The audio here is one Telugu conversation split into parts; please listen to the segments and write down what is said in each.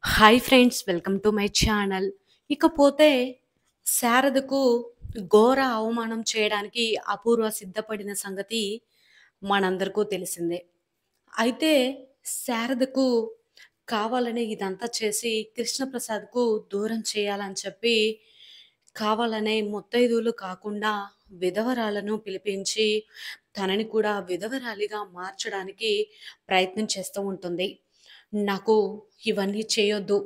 Hi friends, welcome to my channel. ఇకపోతే శారదకు ఘోర అవమానం చేయడానికి అపూర్వ సిద్ధపడిన సంగతి మనందరికీ తెలిసిందే. అయితే శారదకు కావాలనే ఇదంతా చేసి కృష్ణప్రసాద్‌కు దూరం చేయాలని చెప్పి కావాలనే ముత్తైదువులు కాకుండా విధవరాలను పిలిపించి తనని కూడా విధవరాలిగా మార్చడానికి ప్రయత్నం చేస్తూ ఉంటుంది. నాకు ఇవన్నీ చేయొద్దు.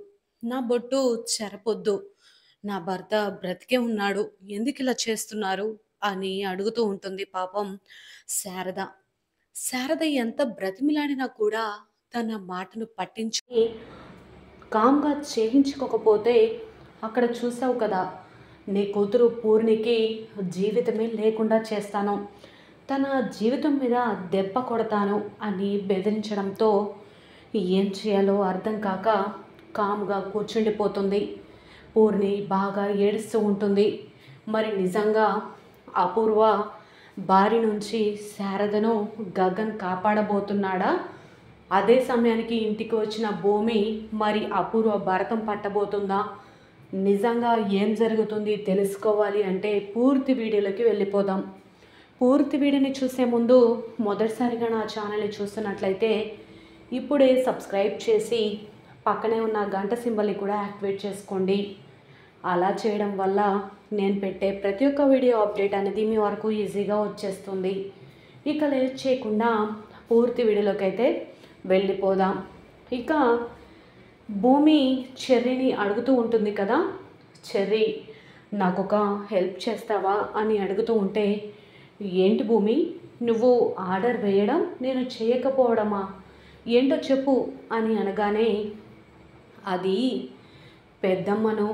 నా బొట్టు చెరపొద్దు. నా భర్త బ్రతికే ఉన్నాడు. ఎందుకిలా చేస్తున్నారు? అని అడుగుతూ ఉంటుంది పాపం శారద. శారద ఎంత బ్రతిమిలాడినా కూడా తన మాటను పట్టించుకొని కామ్‌గా చేయించుకోకపోతే అక్కడ చూసావు కదా! నీ కూతురు పూర్ణికి జీవితమే లేకుండా చేస్తాను. తన జీవితం మీద దెబ్బ కొడతాను అని బెదిరించడంతో ఏం చేయాలో అర్థం కాక కామ్‌గా కూర్చుండిపోతుంది. పూర్ణి బాగా ఏడుస్తూ ఉంటుంది. మరి నిజంగా అపూర్వ బారి నుంచి శారదను గగన్ కాపాడబోతున్నాడా? అదే సమయానికి ఇంటికి వచ్చిన భూమి మరి అపూర్వ భరతం పట్టబోతుందా? నిజంగా ఏం జరుగుతుంది తెలుసుకోవాలి అంటే పూర్తి వీడియోలోకి వెళ్ళిపోదాం. పూర్తి వీడియోని చూసే ముందు మొదటిసారిగా నా ఛానల్ని చూస్తున్నట్లయితే ఇప్పుడే సబ్స్క్రైబ్ చేసి పక్కనే ఉన్న గంట సింబల్ని కూడా యాక్టివేట్ చేసుకోండి. అలా చేయడం వల్ల నేను పెట్టే ప్రతి ఒక్క వీడియో అప్డేట్ అనేది మీ వరకు ఈజీగా వచ్చేస్తుంది. ఇక లేట్ చేయకుండా పూర్తి వీడియోలోకి అయితే వెళ్ళిపోదాం. ఇక భూమి చెర్రీని అడుగుతూ ఉంటుంది కదా, చెర్రీ నాకొక హెల్ప్ చేస్తావా అని అడుగుతూ ఉంటే, ఏంటి భూమి, నువ్వు ఆర్డర్ వేయడం నేను చేయకపోవడమా, ఏంటో చెప్పు అని అనగానే, అది పెద్దమ్మను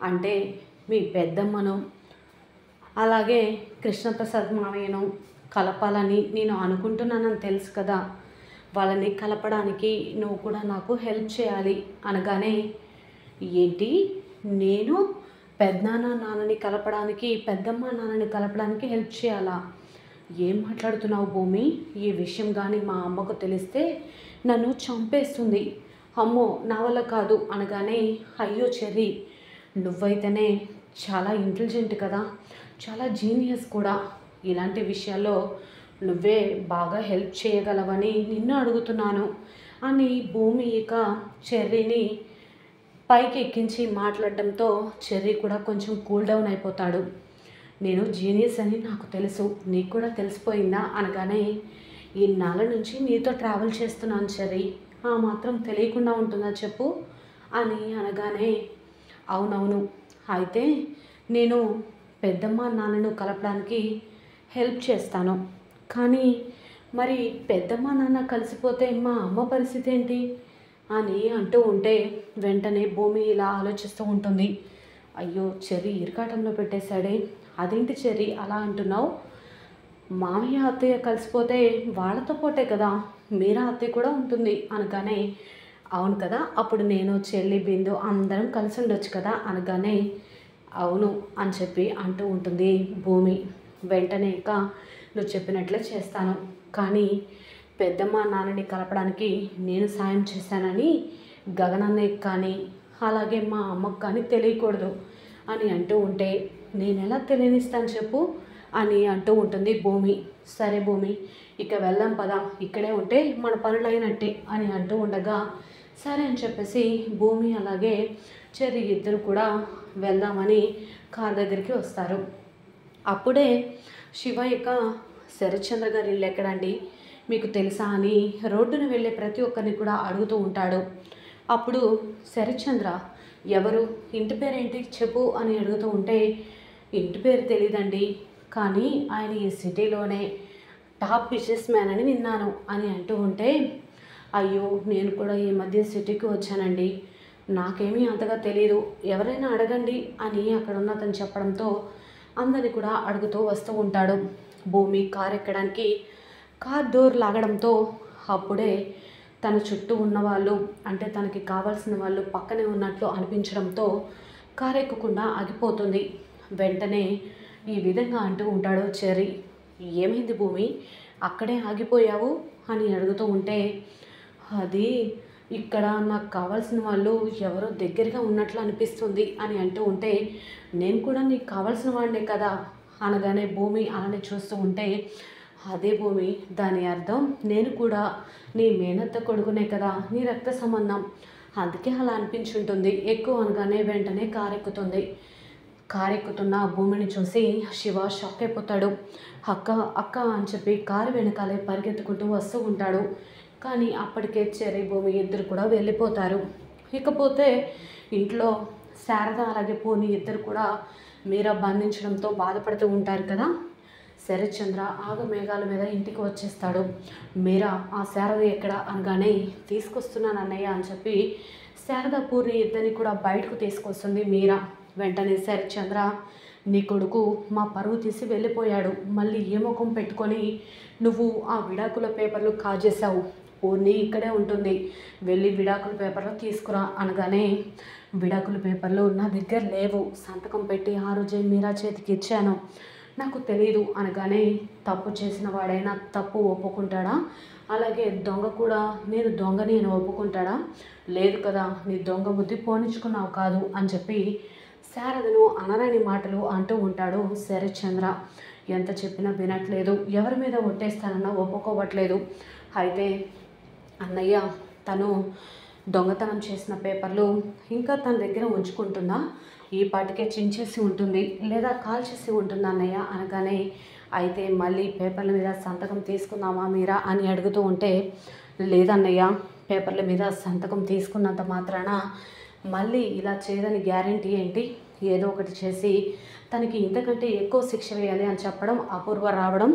అంటే మీ పెద్దమ్మను అలాగే కృష్ణప్రసాద్ మావయ్యను కలపాలని నేను అనుకుంటున్నానని తెలుసు కదా, వాళ్ళని కలపడానికి నువ్వు కూడా నాకు హెల్ప్ చేయాలి అనగానే, ఏంటి నేను పెద్దనాన్న నాన్నని కలపడానికి పెద్దమ్మ నాన్నని కలపడానికి హెల్ప్ చేయాలా? ఏం మాట్లాడుతున్నావు భూమి? ఈ విషయం కానీ మా అమ్మకు తెలిస్తే నన్ను చంపేస్తుంది. అమ్మో నా వల్ల కాదు అనగానే, అయ్యో చెర్రీ, నువ్వైతేనే చాలా ఇంటెలిజెంట్ కదా, చాలా జీనియస్ కూడా, ఇలాంటి విషయాల్లో నువ్వే బాగా హెల్ప్ చేయగలవని నిన్ను అడుగుతున్నాను అని భూమి ఇక చెర్రీని పైకి ఎక్కించి మాట్లాడడంతో చెర్రీ కూడా కొంచెం కూల్ డౌన్ అయిపోతాడు. నేను జీనియస్ అని నాకు తెలుసు, నీకు కూడా తెలిసిపోయిందా అనగానే, ఇన్నాళ్ళ నుంచి నీతో ట్రావెల్ చేస్తున్నాను చెర్రీ, ఆ మాత్రం తెలియకుండా ఉంటుందా చెప్పు అని అనగానే, అవునవును, అయితే నేను పెద్దమ్మ నాన్నను కలపడానికి హెల్ప్ చేస్తాను, కానీ మరి పెద్దమ్మ నాన్న కలిసిపోతే మా అమ్మ పరిస్థితి ఏంటి అని అంటూ ఉంటే వెంటనే భూమి ఇలా ఆలోచిస్తూ ఉంటుంది. అయ్యో చెర్రీ ఇరకాటంలో పెట్టేశాడే, అదేంటి చెర్రీ అలా అంటున్నావు? మామయ్య అత్తయ్య కలిసిపోతే వాళ్ళతో పాటే కదా మీరా అత్తయ్య కూడా ఉంటుంది అనగానే, అవును కదా, అప్పుడు నేను చెల్లి బిందు అందరం కలిసి ఉండొచ్చు కదా అనగానే, అవును అని చెప్పి అంటూ ఉంటుంది భూమి. వెంటనే ఇక నువ్వు చెప్పినట్లే చేస్తాను, కానీ పెద్దమ్మ నాన్నని కలపడానికి నేను సాయం చేశానని గగనన్నయ్యకి కానీ అలాగే మా అమ్మకు కానీ తెలియకూడదు అని అంటూ ఉంటే, నేను ఎలా తెలియనిస్తాను చెప్పు అని అంటూ ఉంటుంది భూమి. సరే భూమి, ఇక వెళ్దాం పదా, ఇక్కడే ఉంటే మన పనులు అయినట్టే అని అంటూ ఉండగా, సరే అని చెప్పేసి భూమి అలాగే చెర్రీ ఇద్దరు కూడా వెళ్దామని కార్ దగ్గరికి వస్తారు. అప్పుడే శివ ఇక శరత్చంద్ర గారి ఇల్లు ఎక్కడండి మీకు తెలుసా అని రోడ్డున వెళ్ళే ప్రతి ఒక్కరిని కూడా అడుగుతూ ఉంటాడు. అప్పుడు శరత్చంద్ర, ఎవరు, ఇంటి పేరేంటి చెప్పు అని అడుగుతూ ఉంటే, ఇంటి పేరు తెలీదండి, కానీ ఆయన ఈ సిటీలోనే టాప్ బిజినెస్ మ్యాన్ అని విన్నాను అని అంటూ ఉంటే, అయ్యో నేను కూడా ఈ మధ్య సిటీకి వచ్చానండి, నాకేమీ అంతగా తెలియదు, ఎవరైనా అడగండి అని అక్కడ ఉన్న అతను చెప్పడంతో అందరిని కూడా అడుగుతూ వస్తూ ఉంటాడు. భూమి కార్ ఎక్కడానికి కార్ డోర్ లాగడంతో అప్పుడే తన చుట్టూ ఉన్నవాళ్ళు అంటే తనకి కావాల్సిన వాళ్ళు పక్కనే ఉన్నట్లు అనిపించడంతో కారు ఎక్కకుండా ఆగిపోతుంది. వెంటనే ఈ విధంగా అంటూ ఉంటాడు చెర్రీ, ఏమైంది భూమి, అక్కడే ఆగిపోయావు అని అడుగుతూ ఉంటే, అది ఇక్కడ నాకు కావాల్సిన వాళ్ళు ఎవరో దగ్గరగా ఉన్నట్లు అనిపిస్తుంది అని అంటూ ఉంటే, నేను కూడా నీకు కావాల్సిన వాడినే కదా అనగానే భూమి అలానే చూస్తూ ఉంటే, అదే భూమి దాని అర్థం నేను కూడా నీ మేనత్త కొడుకునే కదా, నీ రక్త సంబంధం, అందుకే అలా అనిపించుంటుంది ఎక్కువ అనగానే వెంటనే కారెక్కుతుంది. కారెక్కుతున్న భూమిని చూసి శివ షాక్ అయిపోతాడు. అక్క అక్క అని చెప్పి కారు వెనకాలే పరిగెత్తుకుంటూ వస్తూ ఉంటాడు. కానీ అప్పటికే చెర్రీ భూమి ఇద్దరు కూడా వెళ్ళిపోతారు. ఇకపోతే ఇంట్లో శారద అలాగే పూర్ణి ఇద్దరు కూడా మీరా బంధించడంతో బాధపడుతూ ఉంటారు కదా. శరత్చంద్ర ఆగమేఘాల మీద ఇంటికి వచ్చేస్తాడు. మీరా ఆ శారద ఎక్కడ అనగానే తీసుకొస్తున్నాను అన్నయ్య అని చెప్పి శారద పూర్ణి ఇద్దరిని కూడా బయటకు తీసుకొస్తుంది మీరా. వెంటనే శరత్చంద్ర, నీ కొడుకు మా పరువు తీసి వెళ్ళిపోయాడు, మళ్ళీ ఏ ముఖం పెట్టుకొని నువ్వు ఆ విడాకుల పేపర్లు కాజేశావు, పూర్ణి ఇక్కడే ఉంటుంది, వెళ్ళి విడాకుల పేపర్లు తీసుకురా అనగానే, విడాకుల పేపర్లు నా దగ్గర లేవు, సంతకం పెట్టి ఆ రోజే మీరా చేతికి ఇచ్చాను, నాకు తెలీదు అనగానే, తప్పు చేసిన వాడైనా తప్పు ఒప్పుకుంటాడా, అలాగే దొంగ కూడా నేను దొంగని నేను ఒప్పుకుంటాడా, లేదు కదా, నీ దొంగ బుద్ధి పోనించుకున్నావు కాదు అని చెప్పి శారదను అనరాని మాటలు అంటూ ఉంటాడు శరత్చంద్ర. ఎంత చెప్పినా వినట్లేదు, ఎవరి మీద ఒట్టేస్తానన్నా ఒప్పుకోవట్లేదు. అయితే అన్నయ్య తను దొంగతనం చేసిన పేపర్లు ఇంకా తన దగ్గర ఉంచుకుంటుందా, ఈ పాటికే చించేసి ఉంటుంది లేదా కాల్చేసి ఉంటుంది అన్నయ్య అనగానే, అయితే మళ్ళీ పేపర్ల మీద సంతకం తీసుకుందామా మీరా అని అడుగుతూ ఉంటే, లేదన్నయ్య పేపర్ల మీద సంతకం తీసుకున్నంత మాత్రాన మళ్ళీ ఇలా చేయదని గ్యారంటీ ఏంటి, ఏదో ఒకటి చేసి తనకి ఇంతకంటే ఎక్కువ శిక్ష వేయాలి అని చెప్పడం అపూర్వ రావడం,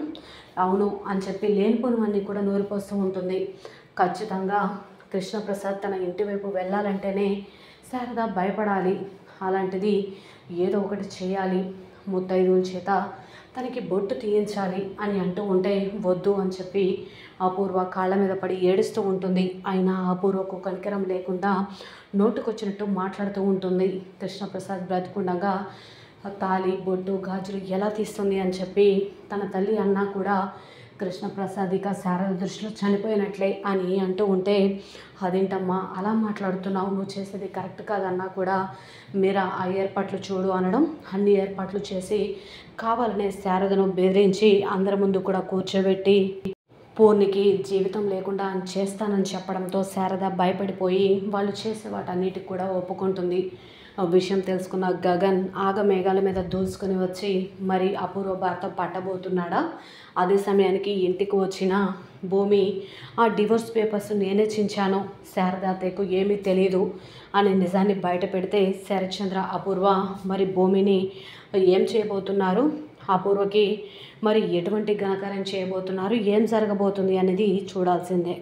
అవును అని చెప్పి లేనిపోనివన్నీ కూడా నూరిపోస్తూ ఉంటుంది. ఖచ్చితంగా కృష్ణప్రసాద్ తన ఇంటి వైపు వెళ్ళాలంటేనే శారద భయపడాలి, అలాంటిది ఏదో ఒకటి చేయాలి, ముత్తైదువుల చేత తనకి బొట్టు తీయించాలి అని అంటూ ఉంటే, వద్దు అని చెప్పి అపూర్వ కాళ్ళ మీద పడి ఏడుస్తూ ఉంటుంది. అయినా అపూర్వకు కనికరం లేకుండా నోటుకొచ్చినట్టు మాట్లాడుతూ ఉంటుంది. కృష్ణప్రసాద్ బ్రతికుండగా తాళి బొట్టు గాజులు ఎలా తీస్తుంది అని చెప్పి తన తల్లి అన్నా కూడా కృష్ణప్రసాద్ ఇక శారద దృష్టిలో చనిపోయినట్లే అని అంటూ ఉంటే, అదేంటమ్మా అలా మాట్లాడుతున్నావు, నువ్వు చేసేది కరెక్ట్ కాదన్నా కూడా మీరా ఆ ఏర్పాట్లు చూడు అనడం, అన్ని ఏర్పాట్లు చేసి కావాలనే శారదను బెదిరించి అందరి ముందు కూడా కూర్చోబెట్టి పూర్ణికి జీవితం లేకుండా చేస్తానని చెప్పడంతో శారద భయపడిపోయి వాళ్ళు చేసే వాటన్నిటికి కూడా ఒప్పుకుంటుంది. ఆ విషయం తెలుసుకున్న గగన్ ఆగమేఘాల మీద దూసుకొని వచ్చి మరి అపూర్వ భర్త పట్టబోతున్నాడా, అదే సమయానికి ఇంటికి వచ్చిన భూమి ఆ డివోర్స్ పేపర్స్ నేనే చించాను, శారదాతకు ఏమీ తెలియదు అనే నిజాన్ని బయట పెడితే శరత్చంద్ర అపూర్వ మరి భూమిని ఏం చేయబోతున్నారు, అపూర్వకి మరి ఎటువంటి ఘనకార్యం చేయబోతున్నారు, ఏం జరగబోతుంది అనేది చూడాల్సిందే.